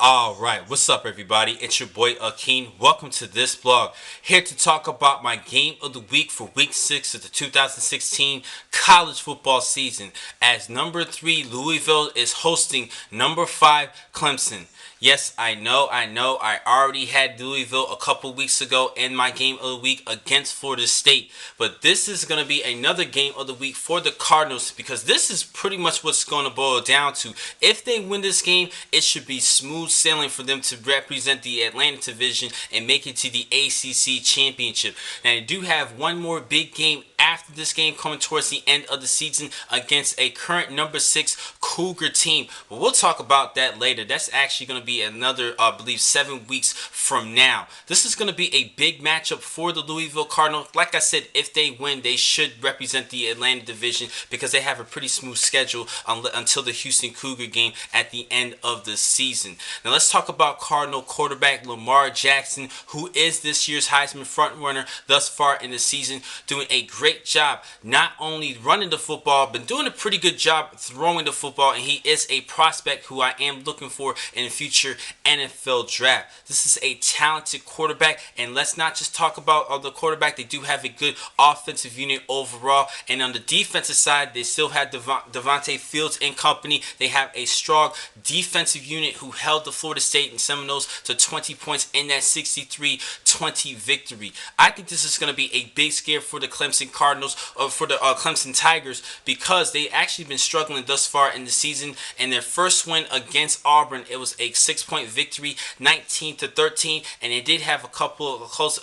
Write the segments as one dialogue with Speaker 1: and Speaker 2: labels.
Speaker 1: Alright, what's up everybody? It's your boy Akeem. Welcome to this vlog. Here to talk about my game of the week for week 6 of the 2016 college football season, as number 3 Louisville is hosting number 5 Clemson. Yes, I know. I already had Louisville a couple weeks ago in my game of the week against Florida State. But this is going to be another game of the week for the Cardinals, because this is pretty much what's going to boil down to. If they win this game, it should be smooth sailing for them to represent the Atlantic Division and make it to the ACC Championship. Now, they do have one more big game after this game coming towards the end of the season against a current number 6 Cougar team. But we'll talk about that later. That's actually going to be another, I believe, 7 weeks from now. This is going to be a big matchup for the Louisville Cardinals. Like I said, if they win, they should represent the Atlantic Division because they have a pretty smooth schedule until the Houston Cougar game at the end of the season. Now let's talk about Cardinal quarterback Lamar Jackson, who is this year's Heisman frontrunner thus far in the season, doing a great job not only running the football, but doing a pretty good job throwing the football, and he is a prospect who I am looking for in the future NFL draft. This is a talented quarterback, and let's not just talk about the quarterback. They do have a good offensive unit overall, and on the defensive side, they still have Devontae Fields and company. They have a strong defensive unit who held the Florida State and Seminoles to 20 points in that 63-20 victory. I think this is going to be a big scare for the Clemson Cardinals, or for the Clemson Tigers, because they actually been struggling thus far in the season. In their first win against Auburn, it was a 6-point victory, 19-13, and they did have a couple of close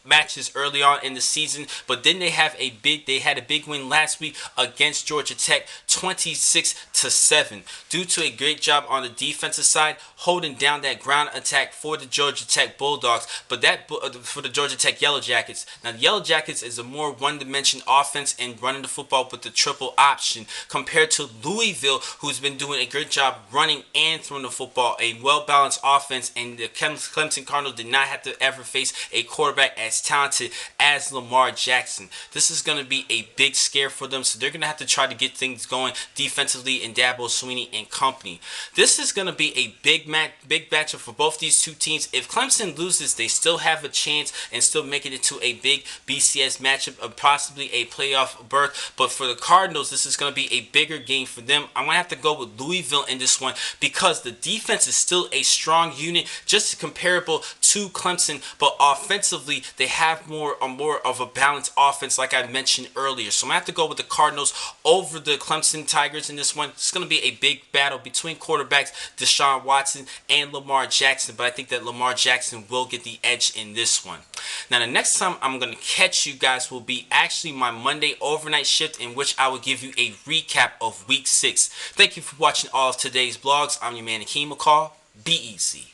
Speaker 1: matches early on in the season, but then they had a big win last week against Georgia Tech, 26-7, due to a great job on the defensive side holding down that ground attack for the Georgia Tech Bulldogs, but that for the Georgia Tech Yellow Jackets. Now the Yellow Jackets is a more one-dimension offense and running the football with the triple option, compared to Louisville, who's been doing a great job running and throwing the football, a well-balanced offense, and the Clemson Cardinals did not have to ever face a quarterback as talented as Lamar Jackson. This is going to be a big scare for them, so they're going to have to try to get things going defensively in Dabo Swinney and company. This is going to be a big matchup for both these two teams. If Clemson loses, they still have a chance and still make it into a big BCS matchup of possibly a playoff berth. But for the Cardinals, this is going to be a bigger game for them. I'm going to have to go with Louisville in this one because the defense is still a strong unit, just comparable to Clemson, but offensively they have more of a balanced offense, like I mentioned earlier. So I'm going to have to go with the Cardinals over the Clemson Tigers in this one. It's going to be a big battle between quarterbacks Deshaun Watson and Lamar Jackson, but I think that Lamar Jackson will get the edge in this one. Now, the next time I'm going to catch you guys will be actually my Monday overnight shift, in which I will give you a recap of Week 6. Thank you for watching all of today's vlogs. I'm your man, Akeem McCall. Be easy.